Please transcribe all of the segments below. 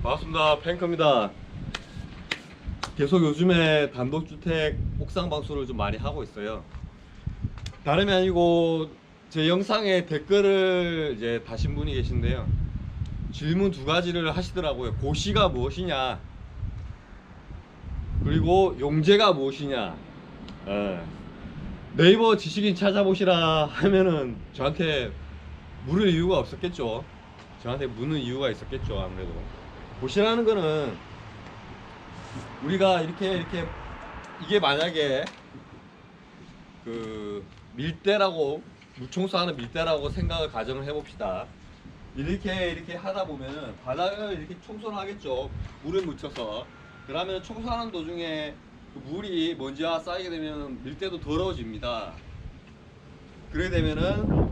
반갑습니다. 팽커입니다. 계속 요즘에 단독주택 옥상 방수를 좀 많이 하고 있어요. 다름이 아니고 제 영상에 댓글을 이제 다신 분이 계신데요. 질문 두 가지를 하시더라고요. 고시가 무엇이냐, 그리고 용제가 무엇이냐. 네이버 지식인 찾아보시라 하면은 저한테 물을 이유가 없었겠죠. 저한테 묻는 이유가 있었겠죠. 아무래도 고시라는 거는 우리가 이렇게 이게 만약에 그 밀대라고, 무청소하는 밀대라고 생각을 가정을 해봅시다. 이렇게 하다 보면은 바닥을 이렇게 청소를 하겠죠. 물을 묻혀서. 그러면 청소하는 도중에 그 물이 먼지와 쌓이게 되면 밀대도 더러워집니다. 그래 되면은,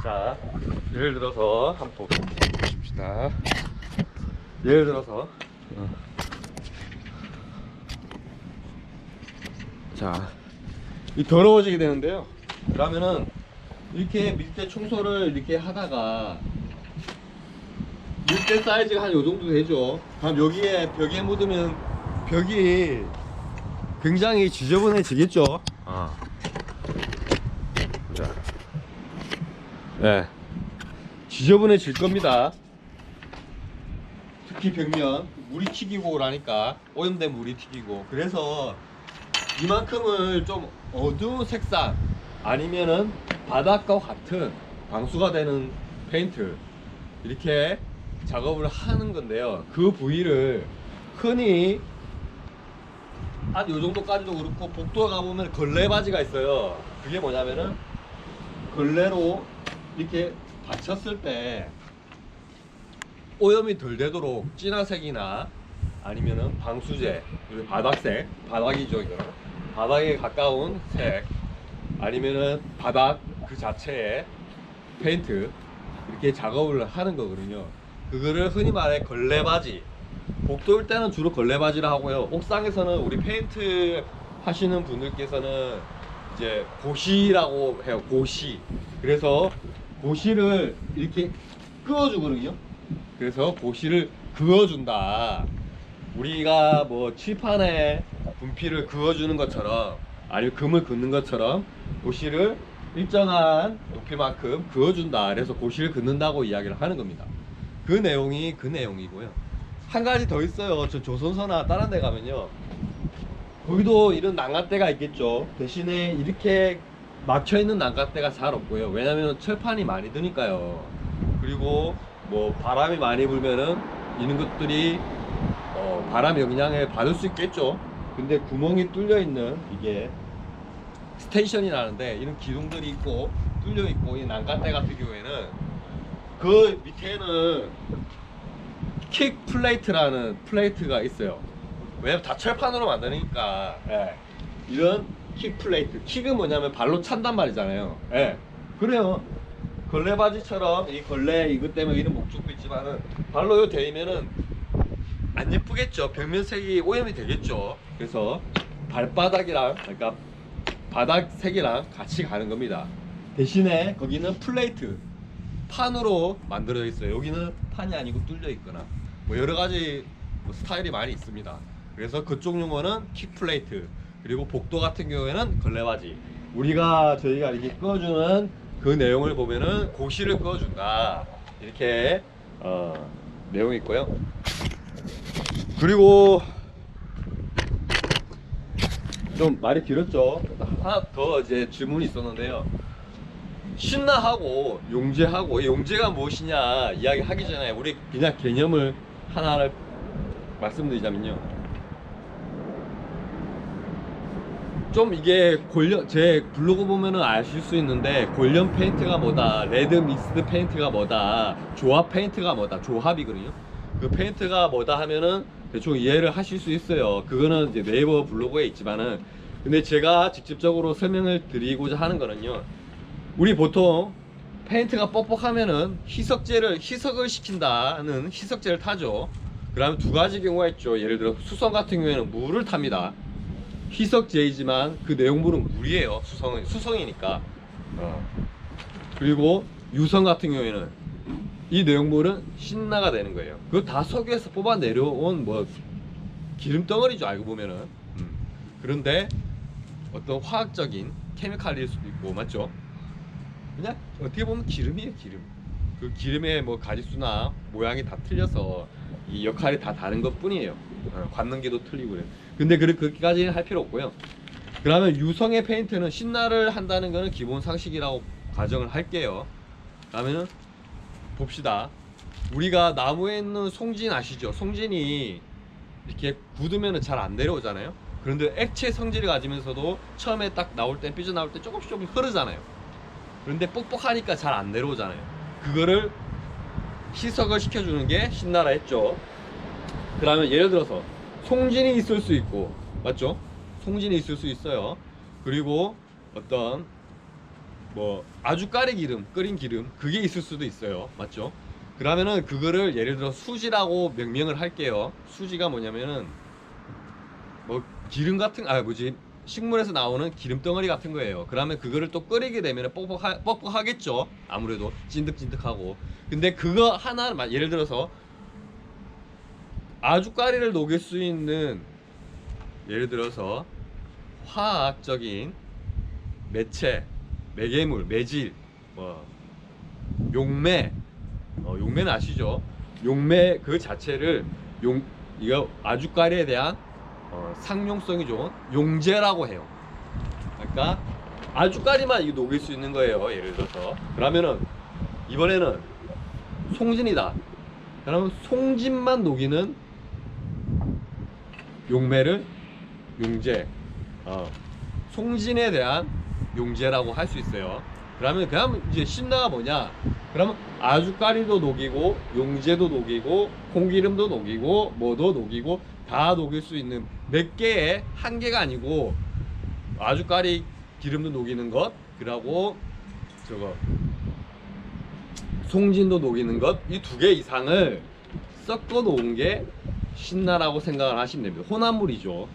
자, 예를 들어서 한번 보십시다. 예를 들어서 자, 이 더러워지게 되는데요. 그러면은 이렇게 밀대 청소를 이렇게 하다가 밀대 사이즈가 한 요 정도 되죠. 그럼 여기에 벽에 묻으면 벽이 굉장히 지저분해지겠죠. 자, 네, 지저분해질 겁니다. 특히 벽면 물이 튀기고 나니까, 오염된 물이 튀기고. 그래서 이만큼을 좀 어두운 색상 아니면은 바닥과 같은 방수가 되는 페인트, 이렇게 작업을 하는 건데요. 그 부위를 흔히 한 요 정도까지도 그렇고, 복도에 가보면 걸레 바지가 있어요. 그게 뭐냐면은 걸레로 이렇게 받쳤을 때 오염이 덜 되도록 진화색이나 아니면은 방수제, 바닥색, 바닥이죠 이거. 바닥에 가까운 색, 아니면은 바닥 그 자체에 페인트, 이렇게 작업을 하는 거거든요. 그거를 흔히 말해 걸레바지. 복도일 때는 주로 걸레바지를 하고요. 옥상에서는 우리 페인트 하시는 분들께서는 이제 고시라고 해요. 고시. 그래서 고시를 이렇게 그어주거든요. 그래서 고시를 그어준다. 우리가 뭐 칠판에 분필을 그어주는 것처럼, 아니면 금을 긋는 것처럼 고시를 일정한 높이만큼 그어준다. 그래서 고시를 긋는다고 이야기를 하는 겁니다. 그 내용이 그 내용이고요. 한 가지 더 있어요. 저 조선소나 다른 데 가면요, 거기도 이런 난간대가 있겠죠. 대신에 이렇게 막혀있는 난간대가 잘 없고요. 왜냐면 철판이 많이 드니까요. 그리고 뭐 바람이 많이 불면은 이런 것들이 바람 영향을 받을 수 있겠죠. 근데 구멍이 뚫려 있는, 이게 스테이션이라는데 이런 기둥들이 있고 뚫려 있고, 이 난간대 같은 경우에는 그 밑에는 킥 플레이트라는 플레이트가 있어요. 왜냐면 다 철판으로 만드니까. 예. 이런 킥 플레이트, 킥은 뭐냐면 발로 찬단 말이잖아요. 예. 그래요. 걸레 바지처럼 이 걸레 이것 때문에 이런 목적도 있지만은 발로 대이면은 안 예쁘겠죠. 벽면색이 오염이 되겠죠. 그래서 발바닥이랑, 그러니까 바닥 색이랑 같이 가는 겁니다. 대신에 거기는 플레이트, 판으로 만들어져 있어요. 여기는 판이 아니고 뚫려 있거나 뭐 여러 가지 뭐 스타일이 많이 있습니다. 그래서 그쪽 용어는 킥 플레이트, 그리고 복도 같은 경우에는 걸레바지. 저희가 이렇게 꺼주는 그 내용을 보면은 고시를 꺼준다, 이렇게 내용이 있고요. 그리고 좀 말이 길었죠. 하나 더 이제 질문이 있었는데요. 신나하고 용제하고, 용제가 무엇이냐 이야기 하기 전에 우리 그냥 개념을 하나를 말씀드리자면요, 좀 이게 제 블로그 보면은 아실 수 있는데, 골련 페인트가 뭐다, 레드 믹스드 페인트가 뭐다, 조합 페인트가 뭐다, 조합이거든요. 그 페인트가 뭐다 하면은 대충 이해를 하실 수 있어요. 그거는 이제 네이버 블로그에 있지만은, 근데 제가 직접적으로 설명을 드리고자 하는 거는요, 우리 보통 페인트가 뻑뻑하면은 희석을 시킨다는 희석제를 타죠. 그러면 두 가지 경우가 있죠. 예를 들어 수성 같은 경우에는 물을 탑니다. 희석제이지만 그 내용물은 물이에요. 수성이니까. 그리고 유성 같은 경우에는 이 내용물은 신나가 되는 거예요. 그거 다 석유에서 뽑아 내려온 뭐 기름 덩어리죠, 알고 보면은. 그런데 어떤 화학적인 케미칼일 수도 있고, 맞죠? 그냥 어떻게 보면 기름이에요, 기름. 그 기름의 뭐 가짓수나 모양이 다 틀려서 이 역할이 다 다른 것 뿐이에요. 관능기도 틀리고 그래요. 근데 그렇게까지는 할 필요 없고요. 그러면 유성의 페인트는 신나를 한다는 거는 기본 상식이라고 가정을 할게요. 그러면은 봅시다. 우리가 나무에 있는 송진 아시죠? 송진이 이렇게 굳으면 잘 안 내려오잖아요. 그런데 액체 성질을 가지면서도 처음에 딱 나올 때, 삐져나올 때 조금씩 흐르잖아요. 그런데 뻑뻑하니까 잘 안 내려오잖아요. 그거를 희석을 시켜주는 게 신나라 했죠. 그러면 예를 들어서 송진이 있을 수 있고, 맞죠? 송진이 있을 수 있어요. 그리고 어떤 뭐 아주까리 기름, 끓인 기름, 그게 있을 수도 있어요. 맞죠? 그러면은 그거를 예를 들어 수지라고 명명을 할게요. 수지가 뭐냐면은 뭐 기름 같은, 식물에서 나오는 기름 덩어리 같은 거예요. 그러면 그거를 또 끓이게 되면 뻑뻑하겠죠. 아무래도 찐득찐득하고. 근데 그거 하나, 예를 들어서 아주까리를 녹일 수 있는, 예를 들어서 화학적인 매체, 매개물, 매질, 뭐 용매, 용매는 아시죠? 용매 그 자체를 이거 아주까리에 대한 상용성이 좋은 용제라고 해요. 그러니까 아주까리만 이거 녹일 수 있는 거예요. 예를 들어서 그러면은 이번에는 송진이다. 그러면 송진만 녹이는 용매를 용제, 송진에 대한 용제라고 할 수 있어요. 그러면 이제 신나가 뭐냐? 그러면 아주까리도 녹이고 용제도 녹이고 콩기름도 녹이고 뭐도 녹이고 다 녹일 수 있는 몇 개의 한 개가 아니고 아주까리 기름도 녹이는 것, 그리고 저거 송진도 녹이는 것, 이 두 개 이상을 섞어 놓은 게 신나라고 생각을 하시면 됩니다. 혼합물이죠.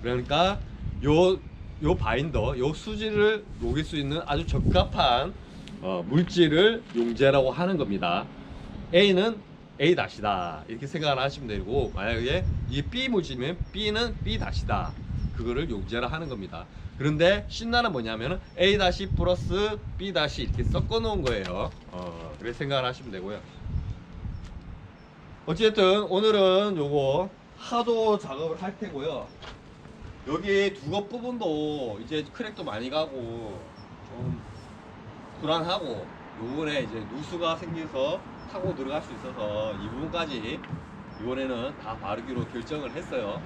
그러니까 요 바인더, 요 수지를 녹일 수 있는 아주 적합한 물질을 용제라고 하는 겁니다. A는 A-다 이렇게 생각을 하시면 되고, 만약에 이 B 물질이면 B는 B-다 그거를 용제라 하는 겁니다. 그런데 신나는 뭐냐면 A- 플러스 B- 이렇게 섞어 놓은 거예요. 그렇게 생각을 하시면 되고요. 어쨌든 오늘은 요거 하도 작업을 할 테고요. 여기 두껍 부분도 이제 크랙도 많이 가고 좀 불안하고, 요번에 이제 누수가 생겨서 타고 들어갈 수 있어서 이 부분까지 이번에는 다 바르기로 결정을 했어요.